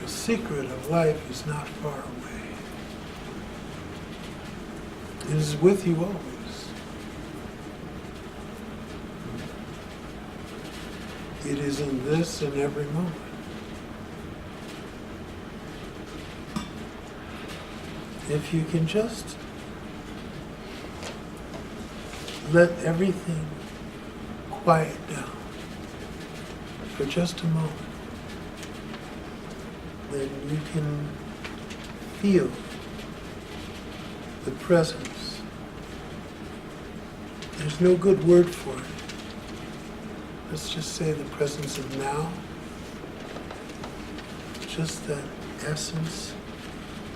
The secret of life is not far away. It is with you always. It is in this and every moment. If you can just let everything quiet down for just a moment, then you can feel the presence. There's no good word for it. Let's just say the presence of now. Just that essence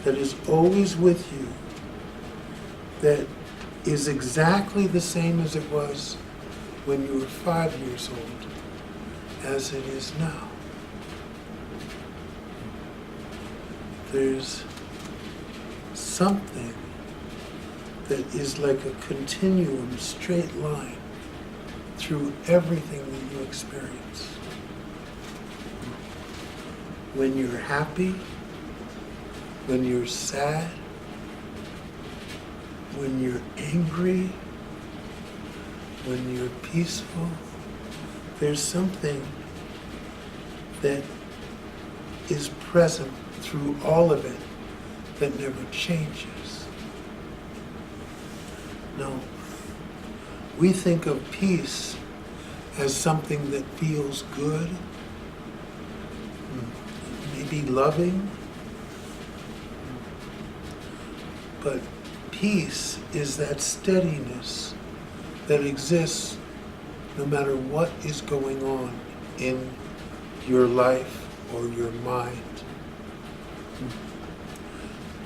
that is always with you, that is exactly the same as it was when you were 5 years old, as it is now. There's something that is like a continuum, straight line through everything that you experience. When you're happy, when you're sad, when you're angry, when you're peaceful, there's something that is present through all of it that never changes. No. We think of peace as something that feels good, maybe loving, but peace is that steadiness that exists no matter what is going on in your life or your mind.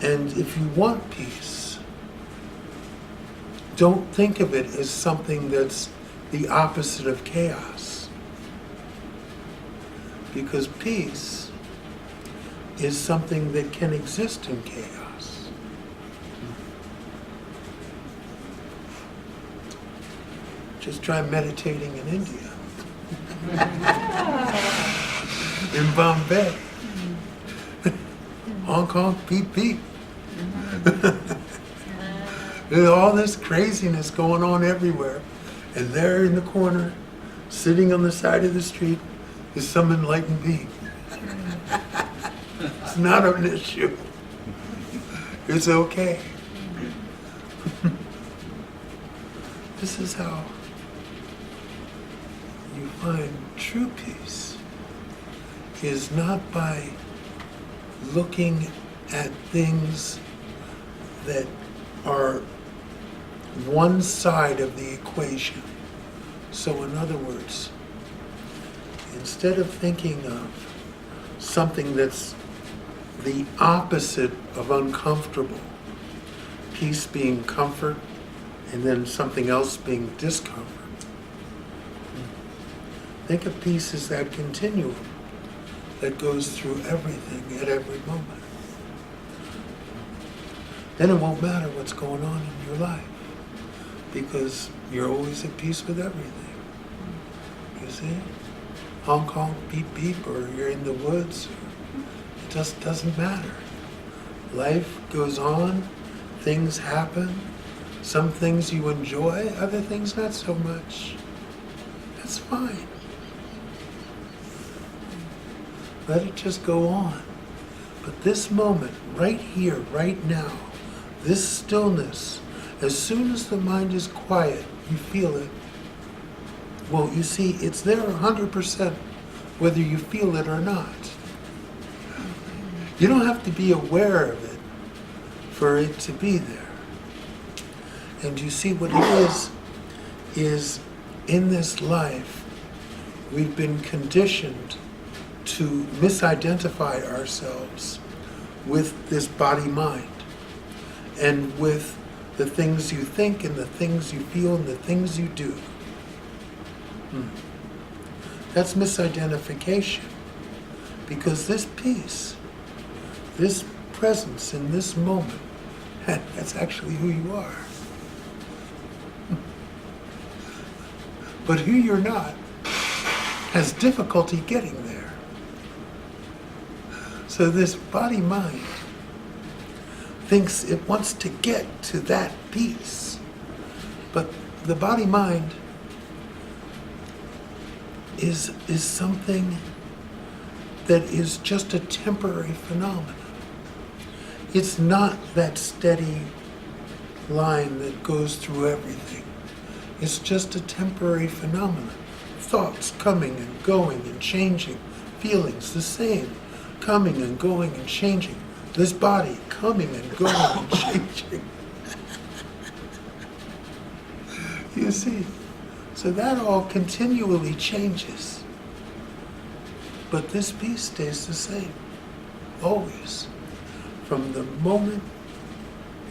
And if you want peace, don't think of it as something that's the opposite of chaos. Because peace is something that can exist in chaos. Just try meditating in India. In Bombay. Hong Kong, beep beep. There's all this craziness going on everywhere. And there in the corner, sitting on the side of the street, is some enlightened being. It's not an issue. It's okay. This is how you find true peace, is not by looking at things that are one side of the equation. So in other words, instead of thinking of something that's the opposite of uncomfortable, peace being comfort, and then something else being discomfort, think of peace as that continuum that goes through everything at every moment. Then it won't matter what's going on in your life, because you're always at peace with everything. You see? Hong Kong, beep beep, or you're in the woods, it just doesn't matter. Life goes on, things happen, some things you enjoy, other things not so much. That's fine. Let it just go on. But this moment, right here, right now, this stillness, as soon as the mind is quiet, you feel it. Well, you see, it's there 100% whether you feel it or not. You don't have to be aware of it for it to be there. And you see what it is in this life, we've been conditioned to misidentify ourselves with this body-mind and with the things you think and the things you feel and the things you do. That's misidentification, because this peace, this presence in this moment, that's actually who you are. But who you're not has difficulty getting there. So this body-mind thinks it wants to get to that peace. But the body-mind is something that is just a temporary phenomenon. It's not that steady line that goes through everything. It's just a temporary phenomenon. Thoughts coming and going and changing, feelings the same, coming and going and changing. This body coming and going and changing. You see? So that all continually changes. But this peace stays the same, always. From the moment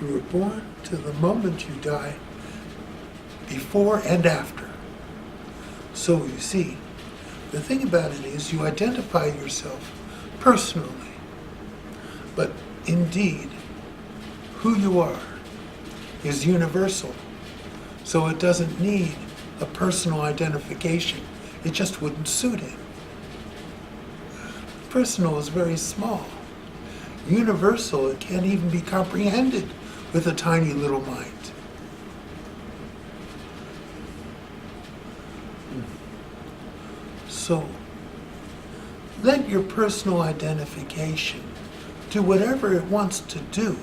you were born to the moment you die, before and after. So you see, the thing about it is you identify yourself personally, but indeed, who you are is universal. So it doesn't need a personal identification. It just wouldn't suit it. Personal is very small. Universal, it can't even be comprehended with a tiny little mind. So, let your personal identification do whatever it wants to do,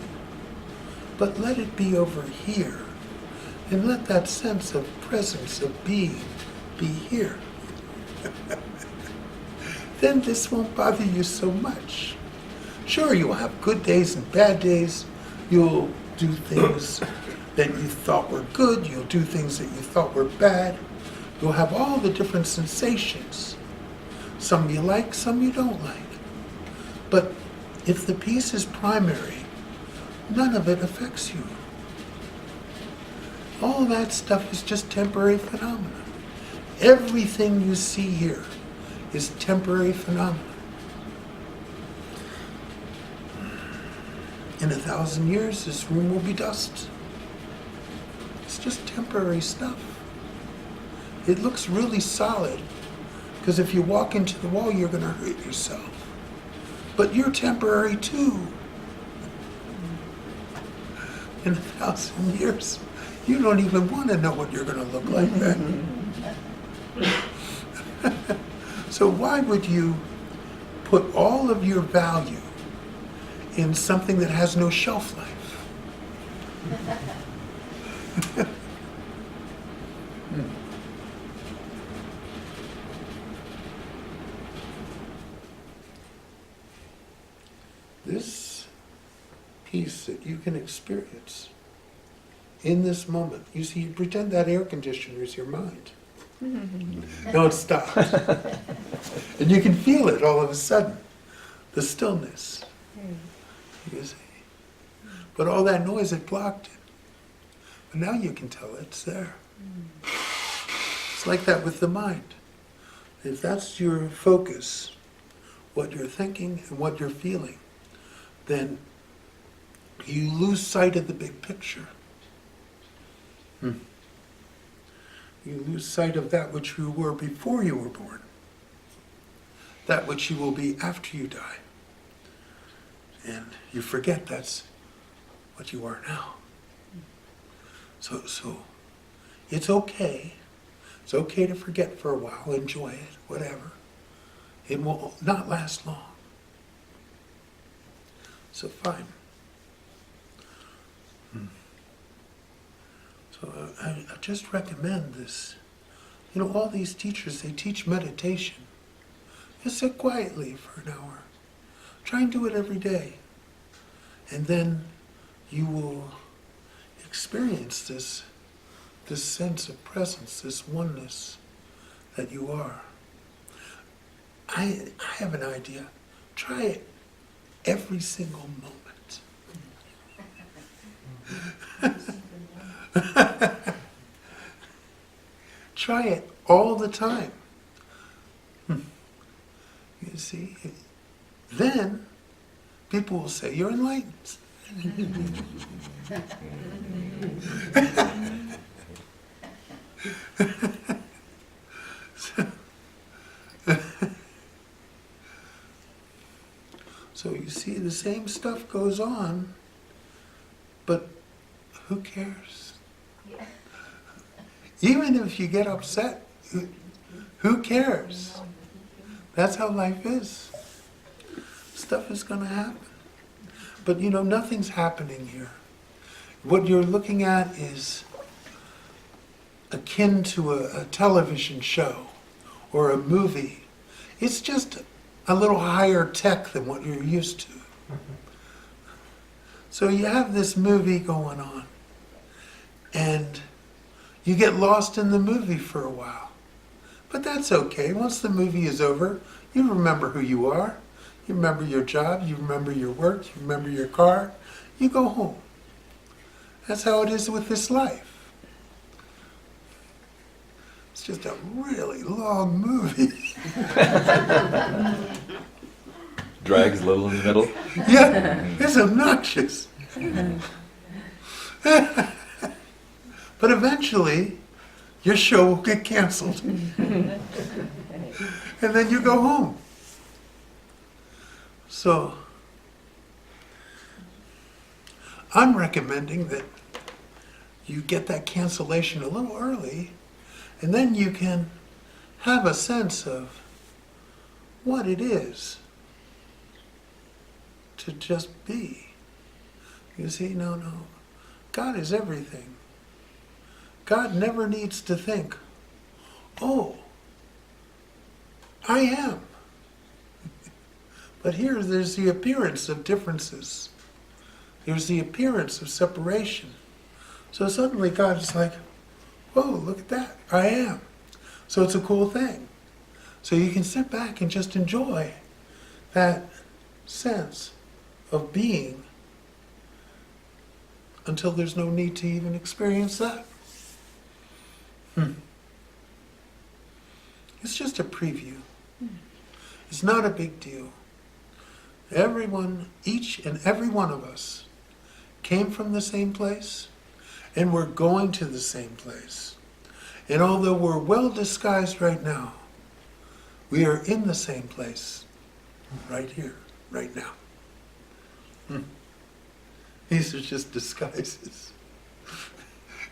but let it be over here. And let that sense of presence, of being, be here. Then this won't bother you so much. Sure, you'll have good days and bad days. You'll do things that you thought were good. You'll do things that you thought were bad. You'll have all the different sensations. Some you like, some you don't like. But if the peace is primary, none of it affects you. All that stuff is just temporary phenomena. Everything you see here is temporary phenomena. In 1,000 years, this room will be dust. It's just temporary stuff. It looks really solid, because if you walk into the wall, you're going to hurt yourself. But you're temporary too. In 1,000 years, you don't even want to know what you're going to look like then. So why would you put all of your value in something that has no shelf life? This peace that you can experience in this moment. You see, you pretend that air conditioner is your mind. No, it stopped. And you can feel it all of a sudden. The stillness. You see. But all that noise had blocked it. But now you can tell it's there. It's like that with the mind. If that's your focus, what you're thinking and what you're feeling, then you lose sight of the big picture. You lose sight of that which you were before you were born, that which you will be after you die. And you forget that's what you are now. So it's okay. It's okay to forget for a while, enjoy it, whatever. It will not last long. So fine. So I just recommend this. You know, all these teachers, they teach meditation. Just sit quietly for an hour. Try and do it every day. And then you will experience this sense of presence, this oneness that you are. I have an idea. Try it every single moment. Try it all the time. You see? Then people will say, you're enlightened. So you see, the same stuff goes on, but who cares? Yeah. Even if you get upset, who cares? That's how life is. Stuff is going to happen. But nothing's happening here. What you're looking at is akin to a television show or a movie. It's just a little higher tech than what you're used to. So you have this movie going on, and you get lost in the movie for a while. But that's okay. Once the movie is over, you remember who you are. You remember your job. You remember your work. You remember your car. You go home. That's how it is with this life. It's just a really long movie. Drags a little in the middle. Yeah, it's obnoxious. But eventually, your show will get canceled. And then you go home. So, I'm recommending that you get that cancellation a little early, and then you can have a sense of what it is to just be. You see, no. God is everything. God never needs to think, oh, I am. But here there's the appearance of differences. There's the appearance of separation. So suddenly God is like, whoa, look at that, I am. So it's a cool thing. So you can sit back and just enjoy that sense of being until there's no need to even experience that. It's just a preview. It's not a big deal. Everyone, each and every one of us, came from the same place, and we're going to the same place. And although we're well disguised right now, we are in the same place, right here, right now. These are just disguises.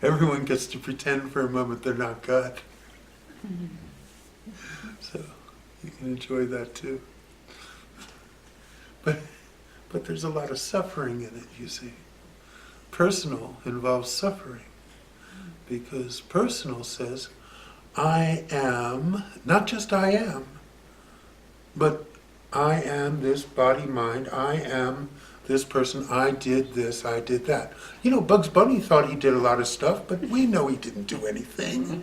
Everyone gets to pretend for a moment they're not God. So you can enjoy that too. But there's a lot of suffering in it, you see. Personal involves suffering. Because personal says, I am, not just I am, but I am this body, mind, I am this person, I did this, I did that. Bugs Bunny thought he did a lot of stuff, but we know he didn't do anything.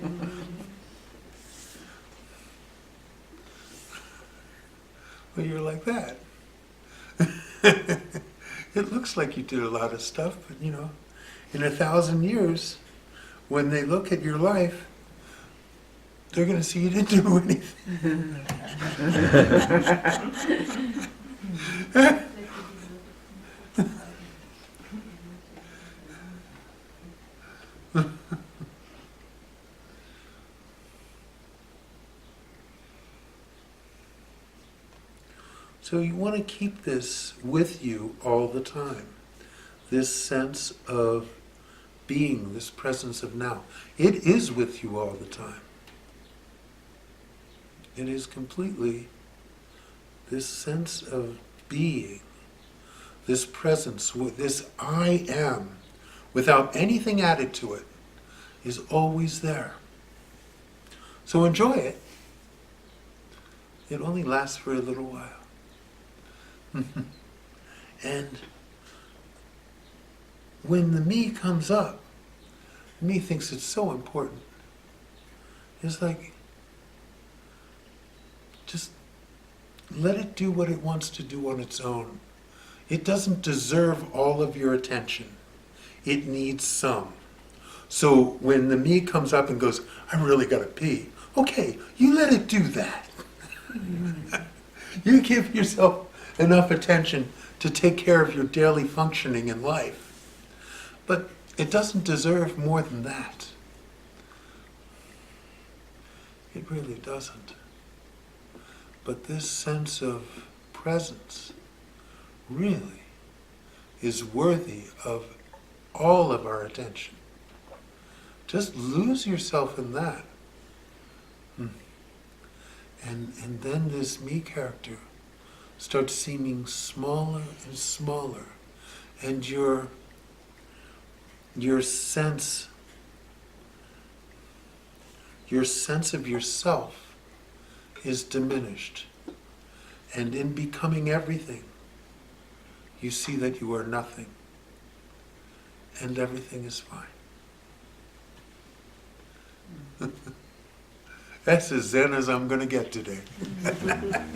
Well, you're like that. It looks like you did a lot of stuff, but in 1,000 years, when they look at your life, they're going to see you didn't do anything. So you want to keep this with you all the time. This sense of being, this presence of now. It is with you all the time. It is completely this sense of being, this presence, this I am, without anything added to it, is always there. So enjoy it. It only lasts for a little while. And when the me comes up, me thinks it's so important. It's like, just let it do what it wants to do on its own. It doesn't deserve all of your attention. It needs some. So when the me comes up and goes, I really gotta pee, okay, you let it do that. You give yourself enough attention to take care of your daily functioning in life. But it doesn't deserve more than that. It really doesn't. But this sense of presence really is worthy of all of our attention. Just lose yourself in that. And then this me character starts seeming smaller and smaller. And your sense of yourself is diminished. And in becoming everything, you see that you are nothing. And everything is fine. That's as zen as I'm going to get today.